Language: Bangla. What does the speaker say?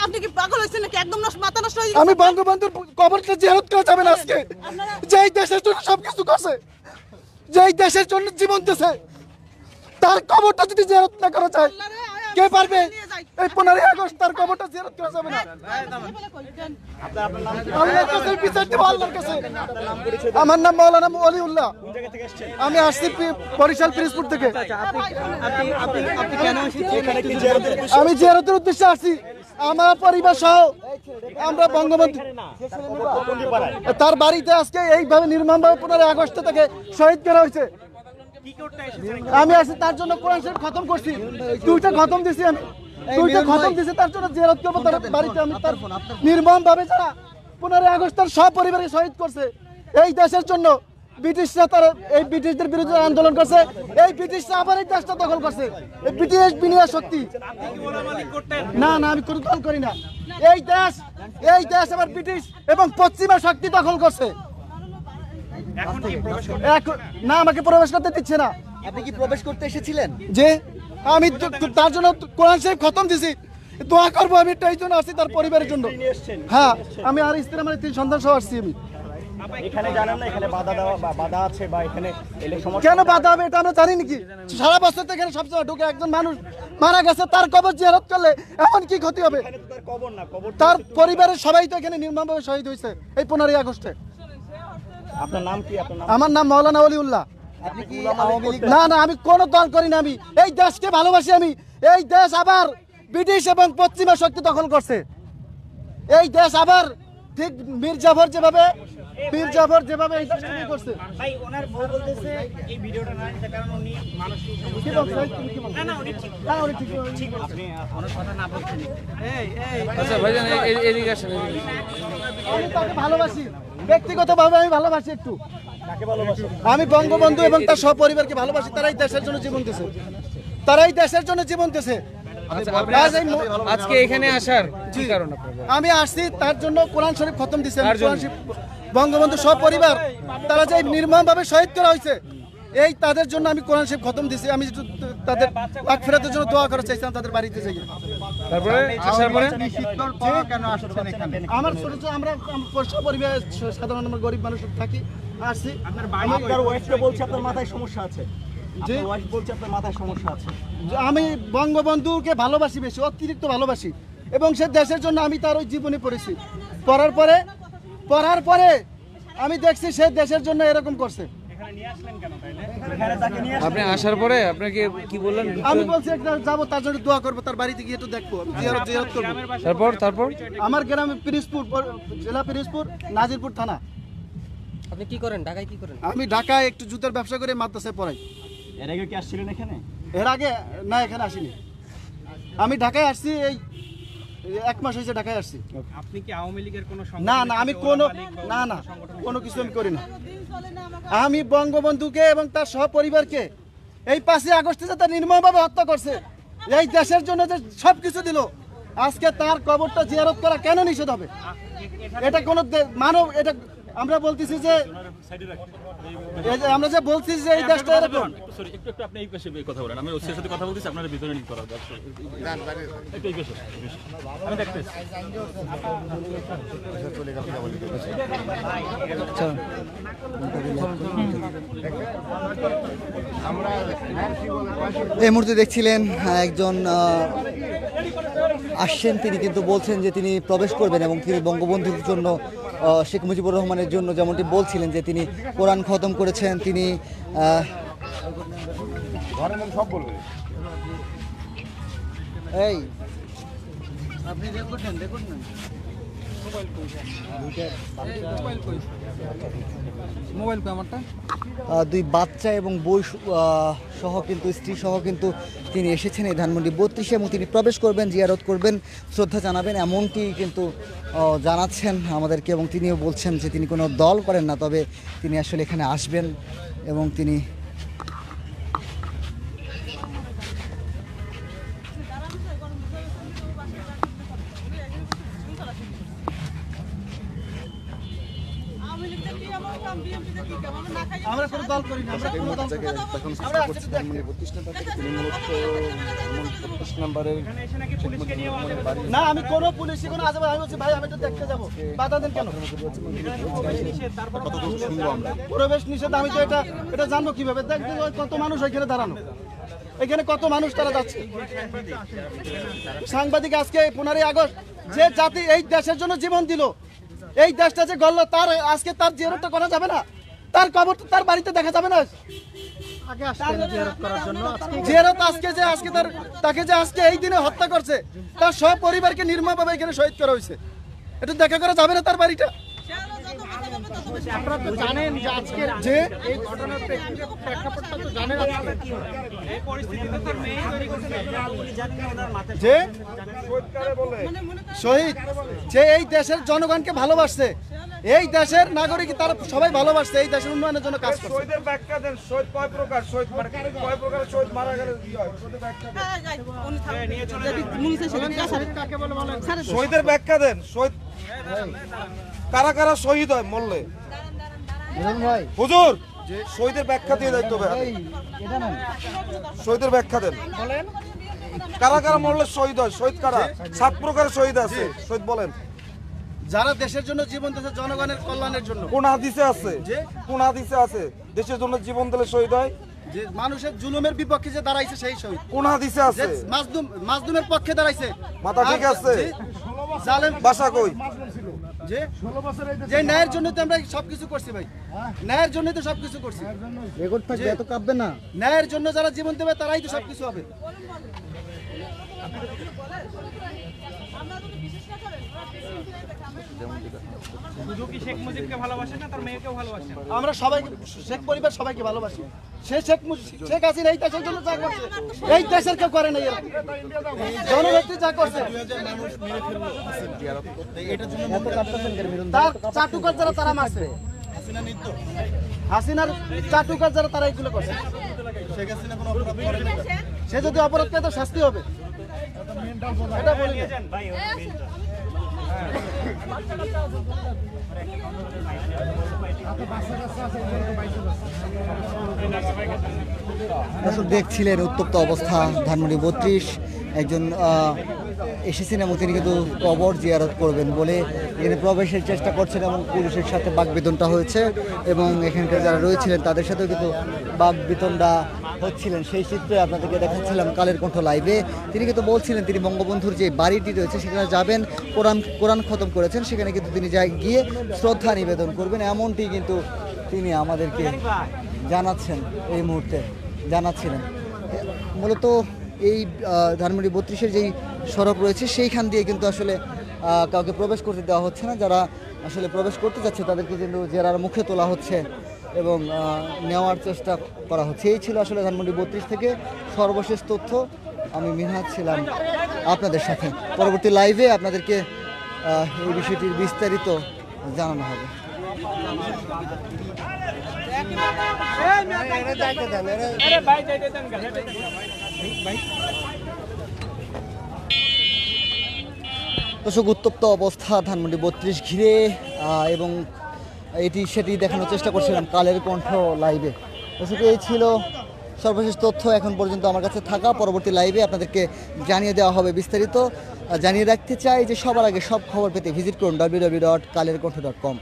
আপনি কি পাগল হয়েছেন নাকি? একদম মাথা নষ্ট হয়ে আমি বঙ্গবন্ধুর কবরটা জিয়ারত করা যাবে না আজকে। যেই দেশের জন্য সবকিছু করছে, যেই দেশের জন্য জীবন দিয়েছে, তার কবরটা যদি জিয়ারত না করা যায়, কে পারবে? এই 15 আগস্ট তার কবরটা জিয়ারত করা যাবে না। আল্লাহর কাছে বিচার দেব, আল্লাহর কাছে। আমার নাম মাওলানা ওলিউল্লাহ। আমি আসছি বরিশাল পিরোজপুর থেকে। আমি জিয়ারতের উদ্দেশ্যে আসছি, আমার পরিবার সহ আমরা বঙ্গবন্ধু তার বাড়িতে আজকে এইভাবে নির্মমভাবে 15 আগস্ট থেকে শহীদ করা হয়েছে। আমি আসছি তার জন্য কোরআন শরীফ খতম করছি, 2টা খতম দিছি, আমি 2টা খতম দিছি তার জন্য জিয়ারত করব তার বাড়িতে। আমি তার নির্মমভাবে যারা 15 আগস্ট তার সব পরিবারকে শহীদ করছে, এই দেশের জন্য ব্রিটিশরা তার এই ব্রিটিশদের বিরুদ্ধে আন্দোলন করছে, এই ব্রিটিশরা আবার এই দেশটা দখল করছে। এই ব্রিটিশ বিনিয়োগ শক্তি না, না আমি কোনো দল করি না। এই দেশ আবার ব্রিটিশ এবং পশ্চিমা শক্তি দখল করছে। না, আমাকে প্রবেশ করতে দিচ্ছে না। আপনি কি প্রবেশ করতে এসেছিলেন? যে আমি তার জন্য কোরআন শরীফ খতম দিছি, দোয়া করবো। আমি এই জন্য আসছি তার পরিবারের জন্য। হ্যাঁ, আমি আর স্ত্রী, আমার 3 সন্তান সহ আসছি। আমি এখানে জানেন না এখানে বাধা আছে বা এখানে এলে সমস্যা কেন বাধা হবে এটা আমরা জানি নাকি? সারা বছর তো এখানে সবসময় ঢুকে একজন মানুষ মারা গেছে, তার কবর জিয়ারত করলে এখন কি ক্ষতি হবে? তার কবর না, কবর তার পরিবারের সবাই তো এখানে নির্মমভাবে শহীদ হয়েছে এই 15 আগস্টে। আপনার নাম কি? আপনার নাম? আমার নাম মাওলানা ওলিউল্লাহ। আপনি কি আওয়ামী লীগ? না, না আমি কোনো দল করি না। আমি এই দেশকে ভালোবাসি। আমি এই দেশ আবার ব্রিটিশ এবং পশ্চিমা শক্তি দখল করছে। এই দেশ আবার ঠিক মীর জাফর যেভাবে এই দেশটা করছে। ভাই ওনার বউ বলতেছে এই ভিডিওটা না, এটা কারণ উনি মানসিক কি বলছে? তুমি কি বলছো? না না উনি ঠিক না, উনি ঠিক আপনি অনেক কথা না বলছেন। আচ্ছা ভাইজান এদিকে আসেন। আমি তাকে ভালোবাসি, ব্যক্তিগতভাবে আমি ভালোবাসি একটু। আমি বঙ্গবন্ধু এবং তার সপরিবারকে ভালোবাসি। তারাই দেশের জন্য জীবন দিয়েছে, তারাই দেশের জন্য জীবন দিয়েছে। আচ্ছা, আপনি আজকে এখানে আসার কি কারণ আপনার? আমি আসছি তার জন্য কোরআন শরীফ খতম দিছি। আমি কোরআন শরীফ বঙ্গবন্ধু সপরিবার তারা যে নির্মমভাবে শহীদ করা হয়েছে, এই তাদের জন্য আমি কোরআন শরীফ খতম দিছি। আমি তাদের মাগফিরাতের জন্য দোয়া করা চাইছিলাম তাদের বাড়িতে যাই। তারপরে আসার পরে আমার ছোট ছোট আমরা পরিবার সাধারণ আমরা গরিব মানুষ থাকি, আসছি। আপনার ওয়াইফকে বলছে আপনার মাথায় সমস্যা আছে। আপনার ওয়াইফ বলছে আপনার মাথায় সমস্যা আছে। আমি বঙ্গবন্ধুকে ভালোবাসি, বেশি অতিরিক্ত ভালোবাসি, এবং সে দেশের জন্য আমি তার ওই জীবনে পড়েছি। পড়ার পরে আমি দেখছি সে দেশের জন্য এরকম করছে। আপনি আসার পরে আপনাকে কি বললেন? আমি বলছি একটা যাবো, তার জন্য দোয়া করবো, তার বাড়িতে গিয়ে একটু দেখবো, জিয়ারত করবো। তারপর আমার গ্রামে পিরোজপুর জেলা, পিরোজপুর নাজিরপুর থানা। আপনি কি করেন? ঢাকায় কি করেন? আমি ঢাকায় একটু জুতার ব্যবসা করে মাদ্রাসায় পড়াই। এর আগে কি আসছিলেন এখানে? এর আগে না, এখানে আসিনি। আমি ঢাকায় আসছি, এই 1 মাস হয়েছে ঢাকায় আসছি। আপনি কি আওয়ামী লীগের কোনো না, না আমি কোনো কোনো কিছু আমি করি না। আমি বঙ্গবন্ধুকে এবং তার সহপরিবারকে এই 5 আগস্টে যে তার নির্মমভাবে হত্যা করছে, এই দেশের জন্য যে সব কিছু দিল, আজকে তার কবরটা জিয়ারত করা কেন নিষেধ হবে? এটা কোনো মানব, এটা আমরা বলতেছি যে আমরা যে বলছি যে এই দেশটা এরকম। একটু আপনি এই পাশে কথা বলেন, আমি ওর সাথে কথা বলতেছি, আপনারা ভিতরে নিয়ে করা একটু এই পাশে আমি দেখতেছি। এই মুহূর্তে দেখছিলেন একজন আসছেন, তিনি কিন্তু বলছেন যে তিনি প্রবেশ করবেন এবং তিনি বঙ্গবন্ধুর জন্য, শেখ মুজিবুর রহমানের জন্য যেমনটি বলছিলেন যে তিনি কোরআন খতম করেছেন, তিনি এই আপনি রেকর্ড নেন। মোবাইল কই আমারটা? 2 বাচ্চা এবং বই সহ কিন্তু স্ত্রী সহ কিন্তু তিনি এসেছেন এই ধানমন্ডি 32 এবং তিনি প্রবেশ করবেন, জিয়ারত করবেন, শ্রদ্ধা জানাবেন, এমনটি কিন্তু জানাচ্ছেন আমাদেরকে। এবং তিনিও বলছেন যে তিনি কোনো দল করেন না, তবে তিনি আসলে এখানে আসবেন এবং তিনি আমরা কোনো দল করি না, আমরা কোনো দল করি না। আমরা আসছি তো দেখতে। না আমি কোনো পুলিশ কোনো আজে আমি বলছি ভাই আমি তো দেখতে যাবো, বাধা দেন কেন? প্রবেশ নিষেধ, আমি তো এটা জানবো কিভাবে? দেখবেন কত মানুষ ওইখানে দাঁড়ানো, এখানে কত মানুষ তারা যাচ্ছে। সাংবাদিক আজকে 15ই আগস্ট যে জাতি এই দেশের জন্য জীবন দিল, এই দেশটা যে গড়ল, তার আজকে তার জিয়ারতটা করা যাবে না? তার কবর তো তার বাড়িতে দেখা যাবে না? জিয়ারত আজকে তাকে যে আজকে এই দিনে হত্যা করছে, তার সব পরিবারকে নির্মমভাবে এখানে শহীদ করা হয়েছে, এটা দেখা করা যাবে না তার বাড়িটা? আপনারা তো জানেন যে আজকের যে এই ঘটনার প্রেক্ষাপটটা তো জানেন আজকে। এই পরিস্থিতিতে তোর মেয়ে তৈরি করছে পুলিশ জানি না ওনার মাথায় যে শহীদ, যে এই দেশের জনগণকে ভালোবাসছে, এই দেশের নাগরিক তারা সবাই ভালোবাসছে, এই দেশের উন্নয়নের জন্য কাজ করছে। শহীদের ব্যাখ্যা দেন, শহীদ কয় প্রকার, শহীদ কয় প্রকার শহীদ মারা গেলে কি হয়? শহীদের ব্যাখ্যা দেন। শহীদের ব্যাখ্যা দেন, শহীদ কারা কারা শহীদ হয় মরলে? ভাই হুজুর শহীদের ব্যাখ্যা দিয়ে দায়িত্ব শহীদের ব্যাখ্যা দেন, কারা কারা মরলে শহীদ হয়? শহীদ কারা? 7 প্রকার শহীদ আছে, শহীদ বলেন। যারা দেশের জন্য জীবন দিয়েছে, জনগণের কল্যাণের জন্য। কোন হাদিসে আছে? কোন হাদিসে আছে দেশের জন্য জীবন দিলে শহীদ হয়? যে মানুষের জুলুমের বিপক্ষে যে দাঁড়াইছে সেই শহীদ। কোন হাদিসে যে আছে? মাজলুমের পক্ষে দাঁড়াইছে, মাথা ঠিক আছে? জালেম বাসা কই? যে ন্যায়ের জন্য তো আমরা সবকিছু করছি ভাই, ন্যায়ের জন্যই তো সবকিছু করছি। রেকর্ড থাকবে, এত কাঁপবে না। ন্যায়ের জন্য যারা জীবন দেবে তারাই তো সবকিছু হবে। শুধু কি শেখ মুজিবকে ভালোবাসেন না তার মেয়েকেও ভালোবাসেন? আমরা সবাই শেখ পরিবার সবাইকে ভালোবাসি। শেখ হাসিনা এই দেশের জন্য যা করছে, এই দেশের কেউ করে নাই। জননেত্রী যা করছে, তার চাটুকার যারা তারা মারছে, হাসিনার চাটুকার যারা তারা এগুলো করছে। সে যদি অপরাধ করে তো শাস্তি হবে, এটা বলি না। দর্শক দেখছিলেন উত্তপ্ত অবস্থা ধানমন্ডি 32। একজন এসেছেন এবং তিনি কিন্তু কবর জিয়ারত করবেন বলে এখানে প্রবেশের চেষ্টা করছেন এবং পুলিশের সাথে বাকবিতণ্ডা হয়েছে এবং এখানকার যারা রয়েছিলেন তাদের সাথেও কিন্তু বাকবিতণ্ডা হচ্ছিলেন। সেই চিত্রে আপনাদেরকে দেখাচ্ছিলাম কালের কণ্ঠ লাইভে। তিনি কিন্তু বলছিলেন তিনি বঙ্গবন্ধুর যে বাড়িটি রয়েছে সেখানে যাবেন, কোরআন খতম করেছেন, সেখানে কিন্তু তিনি গিয়ে শ্রদ্ধা নিবেদন করবেন, এমনটি কিন্তু তিনি আমাদেরকে জানাচ্ছেন, এই মুহূর্তে জানাচ্ছিলেন। মূলত এই ধানমন্ডি 32-এর যেই সড়ক রয়েছে সেইখান দিয়ে কিন্তু আসলে কাউকে প্রবেশ করতে দেওয়া হচ্ছে না। যারা আসলে প্রবেশ করতে যাচ্ছে তাদেরকে কিন্তু জেরার মুখে তোলা হচ্ছে এবং নেওয়ার চেষ্টা করা হচ্ছে। এই ছিল আসলে ধানমন্ডি 32 থেকে সর্বশেষ তথ্য। আমি মিনহাজ ছিলাম আপনাদের সাথে। পরবর্তী লাইভে আপনাদেরকে এই বিষয়টির বিস্তারিত জানানো হবে। দর্শক উত্তপ্ত অবস্থা ধানমন্ডি 32 ঘিরে এবং সেটি দেখানোর চেষ্টা করছিলাম কালের কণ্ঠ লাইভে। দর্শক এই ছিল সর্বশেষ তথ্য এখন পর্যন্ত আমার কাছে থাকা। পরবর্তী লাইভে আপনাদেরকে জানিয়ে দেওয়া হবে বিস্তারিত। জানিয়ে রাখতে চাই যে সবার আগে সব খবর পেতে ভিজিট করুন www.kalerkontho.com।